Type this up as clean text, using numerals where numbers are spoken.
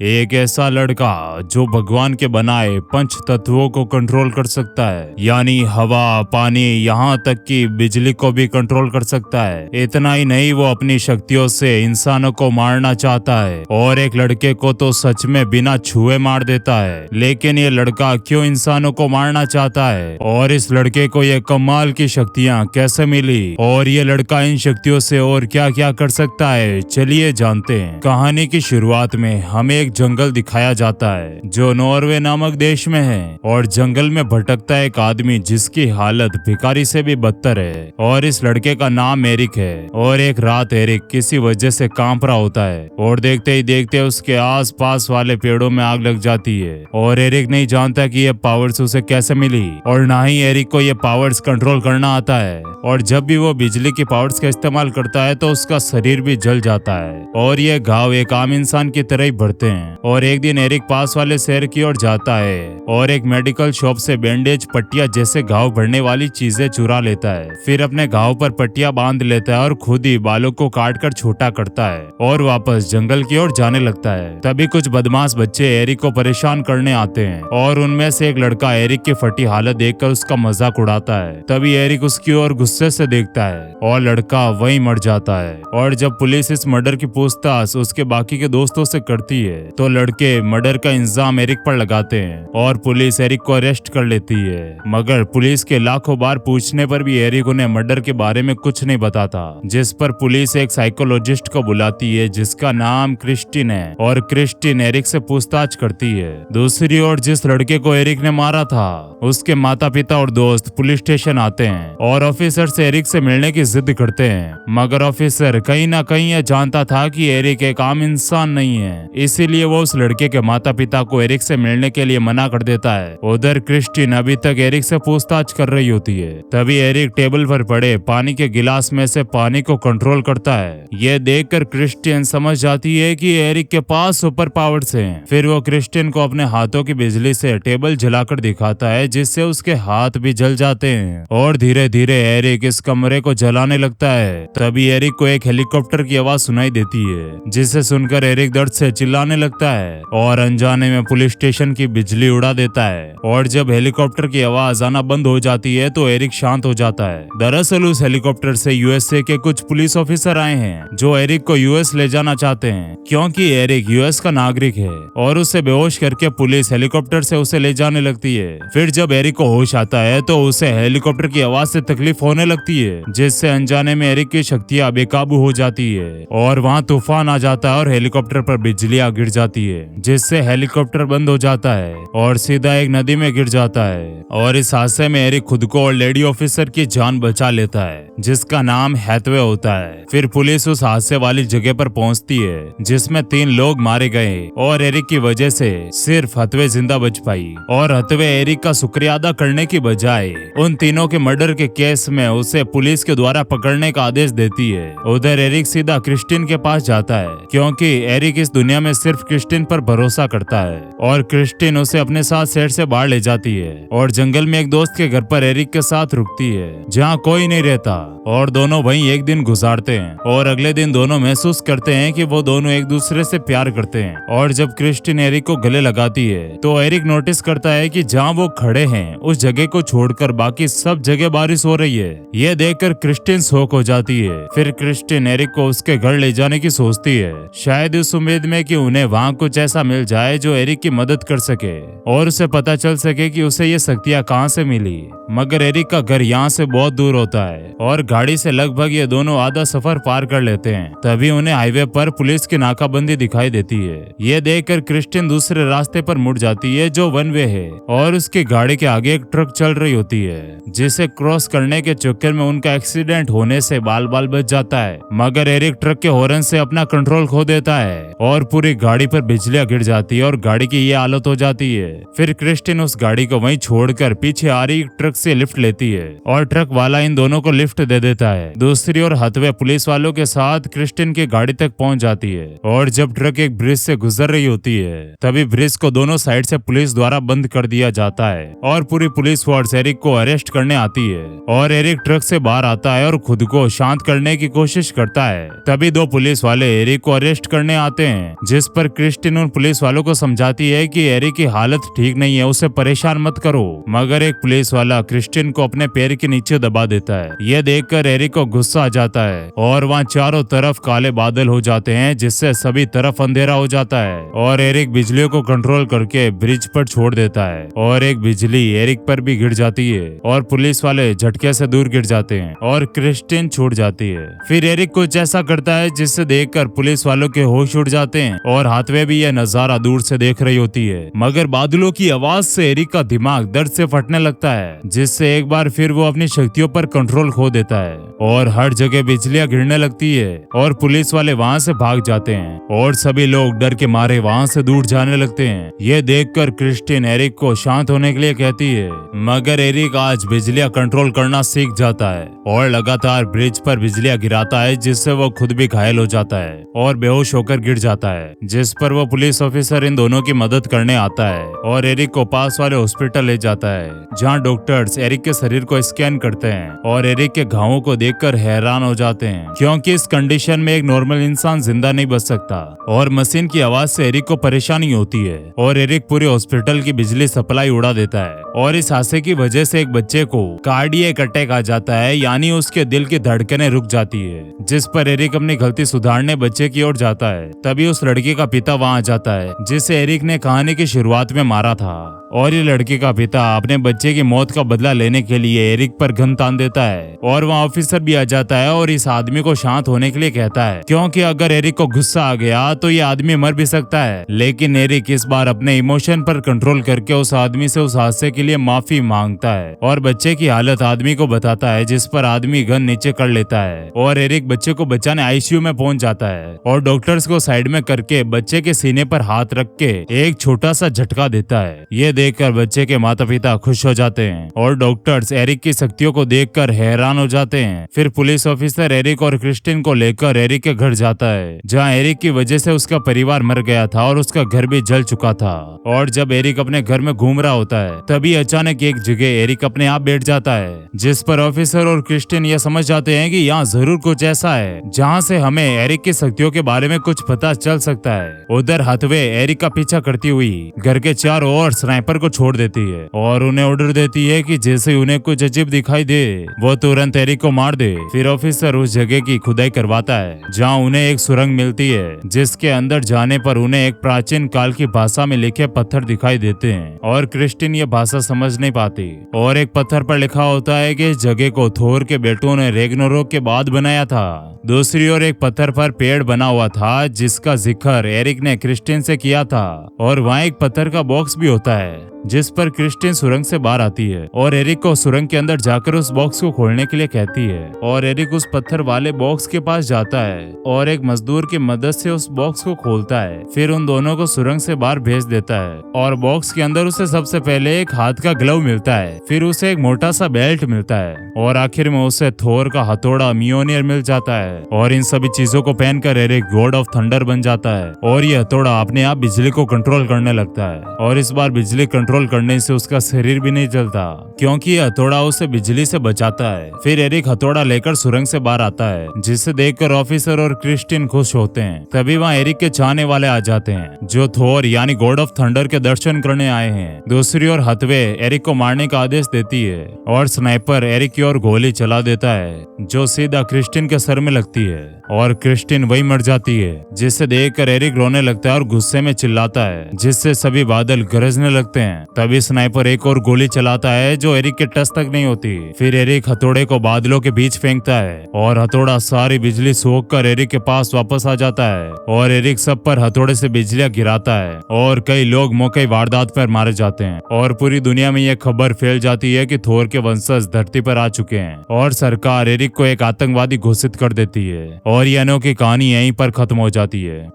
एक ऐसा लड़का जो भगवान के बनाए पंच तत्वों को कंट्रोल कर सकता है, यानी हवा, पानी, यहाँ तक कि बिजली को भी कंट्रोल कर सकता है। इतना ही नहीं, वो अपनी शक्तियों से इंसानों को मारना चाहता है और एक लड़के को तो सच में बिना छुए मार देता है। लेकिन ये लड़का क्यों इंसानों को मारना चाहता है और इस लड़के को ये कमाल की शक्तियाँ कैसे मिली और ये लड़का इन शक्तियों से और क्या क्या कर सकता है, चलिए जानते हैं। कहानी की शुरुआत में हमें एक जंगल दिखाया जाता है जो नॉर्वे नामक देश में है और जंगल में भटकता एक आदमी जिसकी हालत भिखारी से भी बदतर है और इस लड़के का नाम एरिक है। और एक रात एरिक किसी वजह से कांप रहा होता है और देखते ही देखते उसके आस पास वाले पेड़ों में आग लग जाती है और एरिक नहीं जानता कि ये पावर्स उसे कैसे मिली और ना ही एरिक को ये पावर्स कंट्रोल करना आता है। और जब भी वो बिजली की पावर्स का इस्तेमाल करता है तो उसका शरीर भी जल जाता है और ये घाव एक आम इंसान की तरह ही बढ़ते हैं। और एक दिन एरिक पास वाले शहर की ओर जाता है और एक मेडिकल शॉप से बैंडेज, पट्टियां जैसे घाव भरने वाली चीजें चुरा लेता है। फिर अपने घाव पर पट्टियां बांध लेता है और खुद ही बालों को काट कर छोटा करता है और वापस जंगल की ओर जाने लगता है। तभी कुछ बदमाश बच्चे एरिक को परेशान करने आते हैं और उनमें से एक लड़का एरिक की फटी हालत देखकर उसका मजाक उड़ाता है। तभी एरिक उसकी ओर गुस्से से देखता है और लड़का वहीं मर जाता है। और जब पुलिस इस मर्डर की पूछताछ उसके बाकी के दोस्तों से करती है तो लड़के मर्डर का इल्जाम एरिक पर लगाते हैं और पुलिस एरिक को अरेस्ट कर लेती है। मगर पुलिस के लाखों बार पूछने पर भी एरिक उन्हें मर्डर के बारे में कुछ नहीं बताता, जिस पर पुलिस एक साइकोलॉजिस्ट को बुलाती है जिसका नाम क्रिस्टिन है और क्रिस्टिन एरिक से पूछताछ करती है। दूसरी ओर जिस लड़के को एरिक ने मारा था उसके माता पिता और दोस्त पुलिस स्टेशन आते हैं और ऑफिसर से एरिक से मिलने की जिद करते हैं। मगर ऑफिसर कहीं ना कहीं यह जानता था कि एरिक एक आम इंसान नहीं है, इसीलिए वो उस लड़के के माता पिता को एरिक से मिलने के लिए मना कर देता है। उधर क्रिस्टिन अभी तक एरिक से पूछताछ कर रही होती है। तभी एरिक टेबल पर पड़े पानी के गिलास में से पानी को कंट्रोल करता है। यह देखकर क्रिस्टिन समझ जाती है कि एरिक के पास सुपर पावर्स हैं। फिर वो क्रिस्टिन को अपने हाथों की बिजली से टेबल जलाकर दिखाता है जिससे उसके हाथ भी जल जाते हैं और धीरे धीरे एरिक इस कमरे को जलाने लगता है। तभी एरिक को एक हेलीकॉप्टर की आवाज सुनाई देती है जिसे सुनकर एरिक दर्द से चिल्लाने लगता है और अनजाने में पुलिस स्टेशन की बिजली उड़ा देता है। और जब हेलीकॉप्टर की आवाज आना बंद हो जाती है तो एरिक शांत हो जाता है। दरअसल उस हेलीकॉप्टर से यूएसए के कुछ पुलिस ऑफिसर आए हैं जो एरिक को यूएस ले जाना चाहते हैं क्योंकि एरिक यूएस का नागरिक है और उसे बेहोश करके पुलिस हेलीकॉप्टर से उसे ले जाने लगती है। फिर जब एरिक को होश आता है तो उसे हेलीकॉप्टर की आवाज से तकलीफ होने लगती है जिससे अनजाने में एरिक की शक्तियां बेकाबू हो जाती है और वहाँ तूफान आ जाता है और हेलीकॉप्टर पर बिजलियां गिर जाती है जिससे हेलीकॉप्टर बंद हो जाता है और सीधा एक नदी में गिर जाता है। और इस हादसे में एरिक खुद को और लेडी ऑफिसर की जान बचा लेता है जिसका नाम हैथवे होता है। फिर पुलिस उस हादसे वाली जगह पर पहुंचती है जिसमें 3 लोग मारे गए और एरिक की वजह से सिर्फ हथवे जिंदा बच पाई। और हथवे एरिक का शुक्रिया अदा करने की बजाय उन तीनों के मर्डर के केस में उसे पुलिस के द्वारा पकड़ने का आदेश देती है। उधर एरिक सीधा क्रिस्टिन के पास जाता है क्योंकि एरिक इस दुनिया में सिर्फ क्रिस्टिन पर भरोसा करता है और क्रिस्टिन उसे अपने साथ शहर से बाहर ले जाती है और जंगल में एक दोस्त के घर पर एरिक के साथ रुकती है जहाँ कोई नहीं रहता और दोनों वहीं एक दिन गुजारते हैं। और अगले दिन दोनों महसूस करते हैं कि वो दोनों एक दूसरे से प्यार करते हैं। और जब क्रिस्टिन एरिक को गले लगाती है तो एरिक नोटिस करता है कि जहाँ वो खड़े हैं उस जगह को छोड़कर बाकी सब जगह बारिश हो रही है। ये देखकर क्रिस्टिन शॉक हो जाती है। फिर क्रिस्टिन एरिक को उसके घर ले जाने की सोचती है, शायद इस उम्मीद में कि उन्हें वहाँ कुछ ऐसा मिल जाए जो एरिक की मदद कर सके और उसे पता चल सके कि उसे ये शक्तियाँ कहाँ से मिली। मगर एरिक का घर यहाँ से बहुत दूर होता है और गाड़ी से लगभग ये दोनों आधा सफर पार कर लेते हैं। तभी उन्हें हाईवे पर पुलिस की नाकाबंदी दिखाई देती है। ये देखकर क्रिस्टिन दूसरे रास्ते पर मुड़ जाती है जो वन वे है और उसकी गाड़ी के आगे एक ट्रक चल रही होती है जिसे क्रॉस करने के चक्कर में उनका एक्सीडेंट होने से बाल बाल बच जाता है। मगर एरिक ट्रक के हॉर्न से अपना कंट्रोल खो देता है और पूरी गाड़ी पर बिजलियां गिर जाती है और गाड़ी की ये हालत हो जाती है। फिर क्रिस्टिन उस गाड़ी को वहीं छोड़कर पीछे आ रही ट्रक से लिफ्ट लेती है और ट्रक वाला इन दोनों को लिफ्ट दे देता है। दूसरी ओर हथवे पुलिस वालों के साथ क्रिस्टिन की गाड़ी तक पहुंच जाती है और जब ट्रक एक ब्रिज से गुजर रही होती है तभी ब्रिज को दोनों साइड से पुलिस द्वारा बंद कर दिया जाता है और पूरी पुलिस फोर्स एरिक को अरेस्ट करने आती है और एरिक ट्रक से बाहर आता है और खुद को शांत करने की कोशिश करता है। तभी दो पुलिस वाले एरिक को अरेस्ट करने आते हैं, जिस पर क्रिस्टिन उन पुलिस वालों को समझाती है कि एरिक की हालत ठीक नहीं है, उसे परेशान मत करो। मगर एक पुलिस वाला क्रिस्टिन को अपने पैर के नीचे दबा देता है। यह देखकर एरिक को गुस्सा आ जाता है और वहाँ चारों तरफ काले बादल हो जाते हैं, जिससे सभी तरफ अंधेरा हो जाता है और एरिक बिजलियों को कंट्रोल करके ब्रिज पर छोड़ देता है और एक बिजली एरिक पर भी गिर जाती है और पुलिस वाले झटके से दूर गिर जाते हैं और क्रिस्टिन छूट जाती है। फिर एरिक कुछ ऐसा करता है जिससे देखकर पुलिस वालों के होश उड़ जाते हैं और हाथवे भी यह नजारा दूर से देख रही होती है। मगर बादलों की आवाज से एरिक का दिमाग दर्द से फटने लगता है, जिससे एक बार फिर वो अपनी शक्तियों पर कंट्रोल खो देता है और हर जगह बिजलियां गिरने लगती है और पुलिस वाले वहाँ से भाग जाते हैं और सभी लोग डर के मारे वहाँ से दूर जाने लगते हैं। ये देखकर क्रिस्टिन एरिक को शांत होने के लिए कहती है, मगर एरिक आज बिजलियां कंट्रोल करना सीख जाता है और लगातार ब्रिज पर बिजलियां गिराता है, जिससे वो खुद भी घायल हो जाता है और बेहोश होकर गिर जाता है। जिस पर वो पुलिस ऑफिसर इन दोनों की मदद करने आता है और एरिक को पास वाले हॉस्पिटल ले जाता है, जहाँ डॉक्टर्स एरिक के शरीर को स्कैन करते हैं और एरिक के घावों को देखकर हैरान हो जाते हैं, क्योंकि इस कंडीशन में एक नॉर्मल इंसान जिंदा नहीं बच सकता और मशीन की आवाज से एरिक को परेशानी होती है और एरिक पूरे हॉस्पिटल की बिजली सप्लाई उड़ा देता है और इस हादसे की वजह से एक बच्चे को कार्डियक अटैक आ जाता है, यानी उसके दिल की धड़कनें रुक जाती है। जिस पर एरिक अपनी गलती सुधारने बच्चे की ओर जाता है। तभी उस लड़की का पिता वहां आ जाता है, जिसे एरिक ने कहानी की शुरुआत में मारा था और ये लड़की का पिता अपने बच्चे की मौत का बदला लेने के लिए एरिक पर गन तान देता है और वहाँ ऑफिसर भी आ जाता है और इस आदमी को शांत होने के लिए कहता है, क्योंकि अगर एरिक को गुस्सा आ गया तो ये आदमी मर भी सकता है। लेकिन एरिक इस बार अपने इमोशन पर कंट्रोल करके उस आदमी से उस हादसे के लिए माफी मांगता है और बच्चे की हालत आदमी को बताता है, जिस पर आदमी गन नीचे कर लेता है और एरिक बच्चे को बचाने आईसीयू में पहुंच जाता है और डॉक्टर्स को साइड में करके बच्चे के सीने पर हाथ रख के एक छोटा सा झटका देता है। ये देखकर बच्चे के माता पिता खुश हो जाते हैं और डॉक्टर्स एरिक की शक्तियों को देखकर हैरान हो जाते हैं। फिर पुलिस ऑफिसर एरिक और क्रिस्टिन को लेकर एरिक के घर जाता है, जहां एरिक की वजह से उसका परिवार मर गया था और उसका घर भी जल चुका था। और जब एरिक अपने घर में घूम रहा होता है तभी अचानक एक जगह एरिक अपने आप बैठ जाता है, जिस पर ऑफिसर और क्रिस्टिन यह समझ जाते हैं कि यहाँ जरूर कुछ ऐसा है जहाँ से हमें एरिक की शक्तियों के बारे में कुछ पता चल सकता है। उधर हथवे एरिक का पीछा करती हुई घर के चारों ओर स्नाइपर को छोड़ देती है और उन्हें ऑर्डर देती है कि जैसे उन्हें कुछ अजीब दिखाई दे वो तुरंत एरिक को मार दे। फिर ऑफिसर उस जगह की खुदाई करवाता है जहां उन्हें एक सुरंग मिलती है, जिसके अंदर जाने पर उन्हें एक प्राचीन काल की भाषा में लिखे पत्थर दिखाई देते हैं और क्रिस्टिन ये भाषा समझ नहीं पाती और एक पत्थर पर लिखा होता है कि इस जगह को थोर के बेटों ने रैग्नारोक के बाद बनाया था। दूसरी ओर एक पत्थर पर पेड़ बना हुआ था जिसका जिक्र एरिक ने क्रिस्टिन से किया था और वहाँ एक पत्थर का बॉक्स भी होता है जिस पर क्रिस्टिन सुरंग से बाहर आती है और एरिक को सुरंग के अंदर जाकर उस बॉक्स को खोलने के लिए कहती है और एरिक उस पत्थर वाले बॉक्स के पास जाता है और एक मजदूर की मदद से उस बॉक्स को खोलता है। फिर उन दोनों को सुरंग से बाहर भेज देता है और बॉक्स के अंदर उसे सबसे पहले एक हाथ का ग्लव मिलता है, फिर उसे एक मोटा सा बेल्ट मिलता है और आखिर में उसे थोर का हथौड़ा मियोनियर मिल जाता है। और इन सभी चीजों को पहनकर एरिक गॉड ऑफ थंडर बन जाता है और ये हथौड़ा अपने आप बिजली को कंट्रोल करने लगता है और इस बार बिजली कंट्रोल करने से उसका शरीर भी नहीं जलता, क्योंकि यह हथौड़ा उसे बिजली से बचाता है। फिर एरिक हथौड़ा लेकर सुरंग से बाहर आता है, जिसे देखकर ऑफिसर और क्रिस्टिन खुश होते हैं। तभी वहाँ एरिक के चाहने वाले आ जाते हैं जो थोर यानी गॉड ऑफ थंडर के दर्शन करने आए हैं। दूसरी ओर हथवे एरिक को मारने का आदेश देती है और स्नाइपर एरिक की ओर गोली चला देता है जो सीधा क्रिस्टिन के सर में लगती है और क्रिस्टिन वही मर जाती है, जिसे देखकर एरिक रोने लगता है और गुस्से में चिल्लाता है, जिससे सभी बादल गरजने लगते हैं। तभी स्नाइपर एक और गोली चलाता है जो एरिक के टच तक नहीं होती। फिर एरिक हथौड़े को बादलों के बीच फेंकता है और हथौड़ा सारी बिजली सोख कर एरिक के पास वापस आ जाता है और एरिक सब पर हथौड़े से बिजलियां गिराता है और कई लोग मौके वारदात पर मारे जाते हैं और पूरी दुनिया में यह खबर फैल जाती है कि थोर के वंशज धरती पर आ चुके हैं और सरकार एरिक को एक आतंकवादी घोषित कर देती है और यह अनोखी कहानी यहीं पर खत्म हो जाती है।